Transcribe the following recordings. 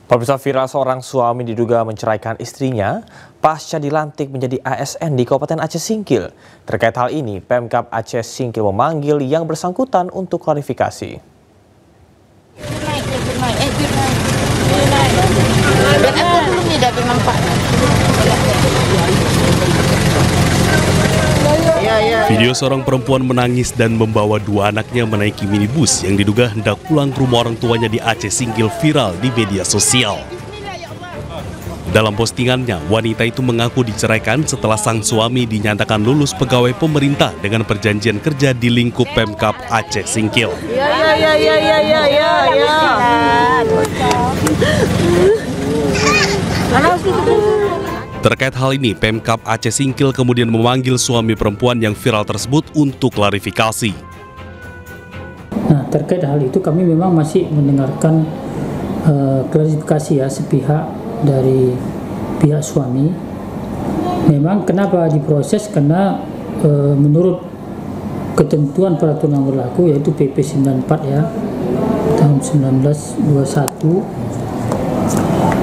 Pemirsa, viral seorang suami diduga menceraikan istrinya pasca dilantik menjadi ASN di Kabupaten Aceh Singkil. Terkait hal ini, Pemkab Aceh Singkil memanggil yang bersangkutan untuk klarifikasi. Video seorang perempuan menangis dan membawa dua anaknya menaiki minibus yang diduga hendak pulang ke rumah orang tuanya di Aceh Singkil viral di media sosial. Dalam postingannya, wanita itu mengaku diceraikan setelah sang suami dinyatakan lulus pegawai pemerintah dengan perjanjian kerja di lingkup Pemkab Aceh Singkil. Terkait hal ini, Pemkab Aceh Singkil kemudian memanggil suami perempuan yang viral tersebut untuk klarifikasi. Nah, terkait hal itu kami memang masih mendengarkan klarifikasi ya sepihak dari pihak suami. Memang kenapa diproses, karena menurut ketentuan peraturan yang berlaku yaitu PP 94 ya tahun 1921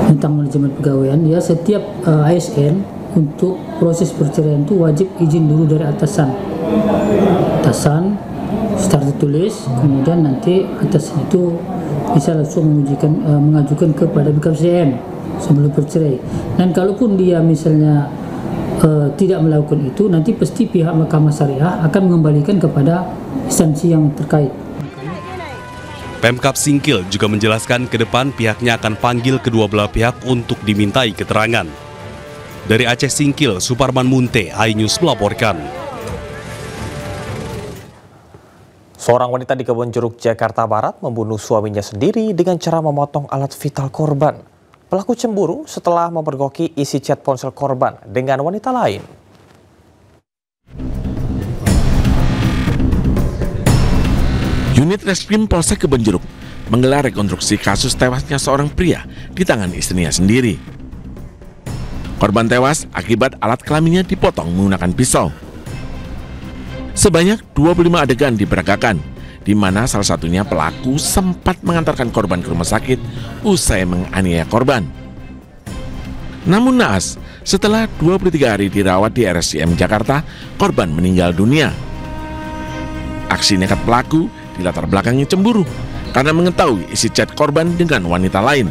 tentang manajemen pegawaian, ya setiap ASN untuk proses perceraian itu wajib izin dulu dari atasan secara tertulis, kemudian nanti atasan itu bisa langsung mengajukan kepada BKSDM sebelum bercerai. Dan kalaupun dia misalnya tidak melakukan itu, nanti pasti pihak Mahkamah Syariah akan mengembalikan kepada instansi yang terkait. Pemkab Singkil juga menjelaskan ke depan pihaknya akan panggil kedua belah pihak untuk dimintai keterangan. Dari Aceh Singkil, Suparman Munte, iNews melaporkan. Seorang wanita di Kebonjeruk, Jakarta Barat membunuh suaminya sendiri dengan cara memotong alat vital korban. Pelaku cemburu setelah memergoki isi chat ponsel korban dengan wanita lain. Unit Reskrim Polsek Kebonjeruk menggelar rekonstruksi kasus tewasnya seorang pria di tangan istrinya sendiri. Korban tewas akibat alat kelaminnya dipotong menggunakan pisau. Sebanyak 25 adegan diperagakan, di mana salah satunya pelaku sempat mengantarkan korban ke rumah sakit usai menganiaya korban. Namun naas, setelah 23 hari dirawat di RSCM Jakarta, korban meninggal dunia. Aksi nekat pelaku dilatar belakangnya cemburu karena mengetahui isi chat korban dengan wanita lain.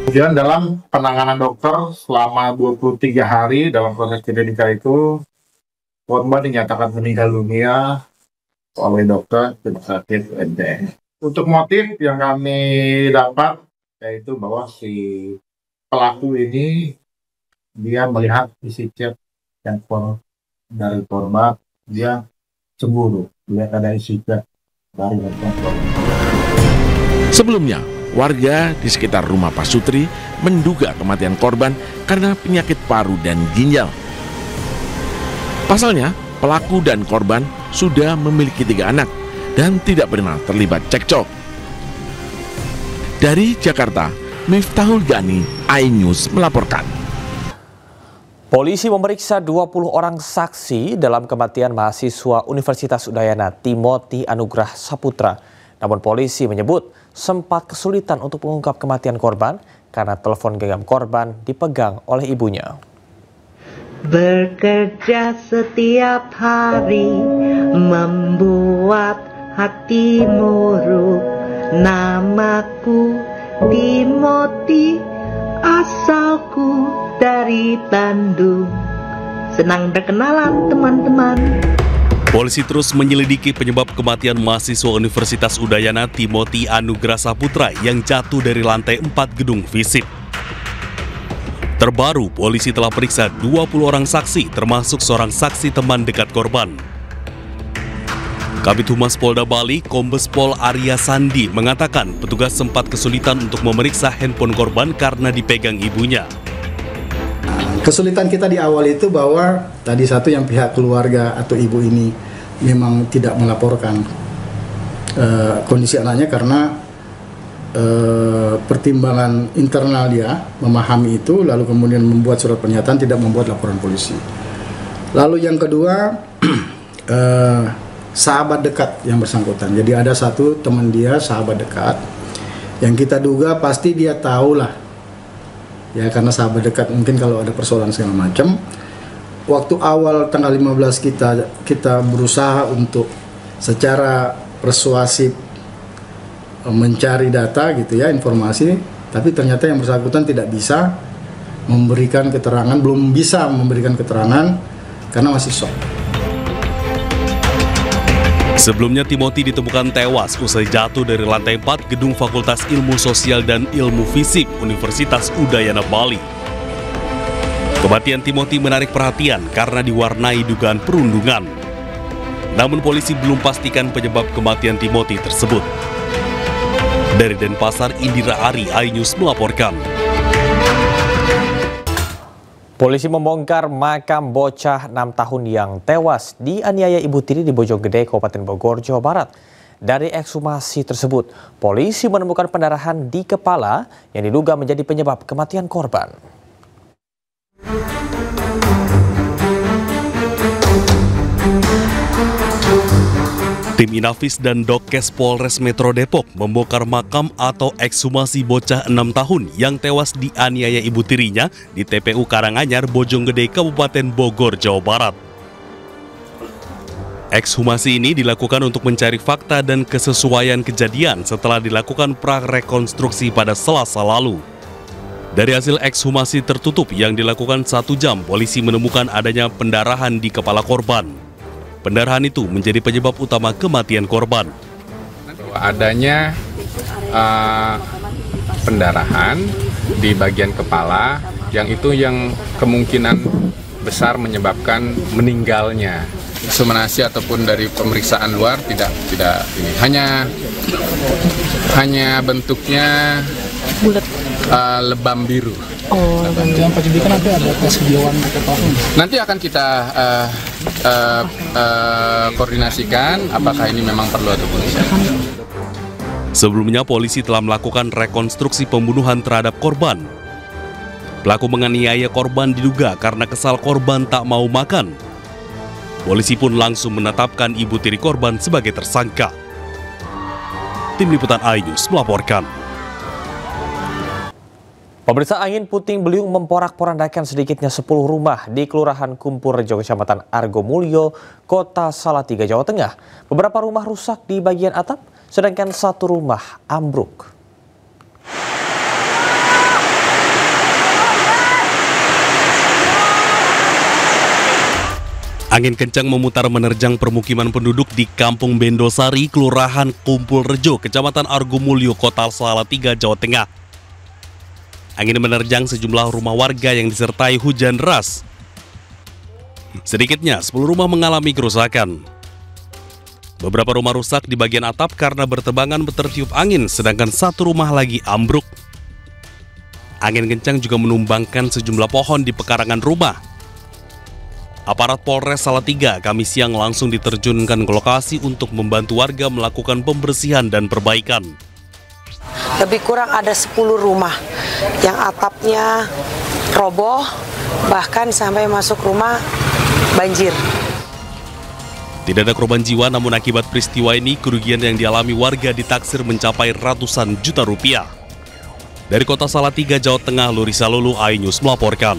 Kemudian dalam penanganan dokter selama 23 hari dalam proses klinikal itu, korban dinyatakan meninggal dunia oleh dokter rumah sakit UNT. Untuk motif yang kami dapat yaitu bahwa si pelaku ini dia melihat isi chat yang dari korban, dia cemburu melihat ada isi chat dari korban. Sebelumnya, warga di sekitar rumah Pak Sutri menduga kematian korban karena penyakit paru dan ginjal. Pasalnya, pelaku dan korban sudah memiliki 3 anak dan tidak pernah terlibat cekcok. Dari Jakarta, Miftahul Gani, iNews melaporkan. Polisi memeriksa 20 orang saksi dalam kematian mahasiswa Universitas Udayana Timothy Anugrah Saputra. Namun polisi menyebut sempat kesulitan untuk mengungkap kematian korban karena telepon genggam korban dipegang oleh ibunya. Bekerja setiap hari membuat hati murung. Namaku Timothy, asalku dari Bandung. Senang berkenalan teman-teman. Polisi terus menyelidiki penyebab kematian mahasiswa Universitas Udayana Timothy Anugrah Saputra yang jatuh dari lantai 4 gedung FISIP. Terbaru, polisi telah periksa 20 orang saksi, termasuk seorang saksi teman dekat korban. Kabid Humas Polda Bali, Kombes Pol Arya Sandi, mengatakan petugas sempat kesulitan untuk memeriksa handphone korban karena dipegang ibunya. Kesulitan kita di awal itu bahwa tadi satu yang pihak keluarga atau ibu ini memang tidak melaporkan kondisi anaknya karena pertimbangan internal dia memahami itu, lalu kemudian membuat surat pernyataan, tidak membuat laporan polisi. Lalu yang kedua, sahabat dekat yang bersangkutan. Jadi ada satu teman dia, sahabat dekat, Yang kita duga pasti dia tahu lah, ya karena sahabat dekat, mungkin kalau ada persoalan segala macam. Waktu awal tanggal 15 kita berusaha untuk secara persuasif mencari data gitu ya, informasi, tapi ternyata yang bersangkutan tidak bisa memberikan keterangan, belum bisa memberikan keterangan karena masih shock. Sebelumnya Timothy ditemukan tewas usai jatuh dari lantai 4 gedung Fakultas Ilmu Sosial dan Ilmu Fisik Universitas Udayana Bali. Kematian Timothy menarik perhatian karena diwarnai dugaan perundungan. Namun polisi belum pastikan penyebab kematian Timothy tersebut. Dari Denpasar, Indira Ari, iNews melaporkan. Polisi membongkar makam bocah 6 tahun yang tewas dianiaya ibu tiri di Bojonggede, Kabupaten Bogor, Jawa Barat. Dari ekshumasi tersebut, polisi menemukan pendarahan di kepala yang diduga menjadi penyebab kematian korban. Tim Inafis dan Dokkes Polres Metro Depok membongkar makam atau ekshumasi bocah 6 tahun yang tewas dianiaya ibu tirinya di TPU Karanganyar, Bojonggede, Kabupaten Bogor, Jawa Barat. Ekshumasi ini dilakukan untuk mencari fakta dan kesesuaian kejadian setelah dilakukan prarekonstruksi pada Selasa lalu. Dari hasil ekshumasi tertutup yang dilakukan 1 jam, polisi menemukan adanya pendarahan di kepala korban. Pendarahan itu menjadi penyebab utama kematian korban. Adanya pendarahan di bagian kepala yang kemungkinan besar menyebabkan meninggalnya. Ekshumasi ataupun dari pemeriksaan luar tidak ini. Hanya bentuknya bulat, lebam biru. Oh, dalam penyelidikan ada tes biowan atau nanti akan kita koordinasikan apakah ini memang perlu atau tidak. Sebelumnya polisi telah melakukan rekonstruksi pembunuhan terhadap korban. Pelaku menganiaya korban diduga karena kesal korban tak mau makan. Polisi pun langsung menetapkan ibu tiri korban sebagai tersangka. Tim Liputan iNews melaporkan. Pemirsa, angin puting beliung memporak-porandakan sedikitnya 10 rumah di Kelurahan Kumpulrejo, Kecamatan Argomulyo, Kota Salatiga, Jawa Tengah. Beberapa rumah rusak di bagian atap, sedangkan 1 rumah ambruk. Angin kencang memutar menerjang permukiman penduduk di Kampung Bendosari, Kelurahan Kumpulrejo, Kecamatan Argomulyo, Kota Salatiga, Jawa Tengah. Angin menerjang sejumlah rumah warga yang disertai hujan deras. Sedikitnya 10 rumah mengalami kerusakan. Beberapa rumah rusak di bagian atap karena bertebangan tertiup angin, sedangkan 1 rumah lagi ambruk. Angin kencang juga menumbangkan sejumlah pohon di pekarangan rumah. Aparat Polres Salatiga Kamis siang langsung diterjunkan ke lokasi untuk membantu warga melakukan pembersihan dan perbaikan. Lebih kurang ada 10 rumah yang atapnya roboh, bahkan sampai masuk rumah banjir. Tidak ada korban jiwa, namun akibat peristiwa ini kerugian yang dialami warga ditaksir mencapai ratusan juta rupiah. Dari Kota Salatiga, Jawa Tengah, Lurisa Lulu, iNews melaporkan.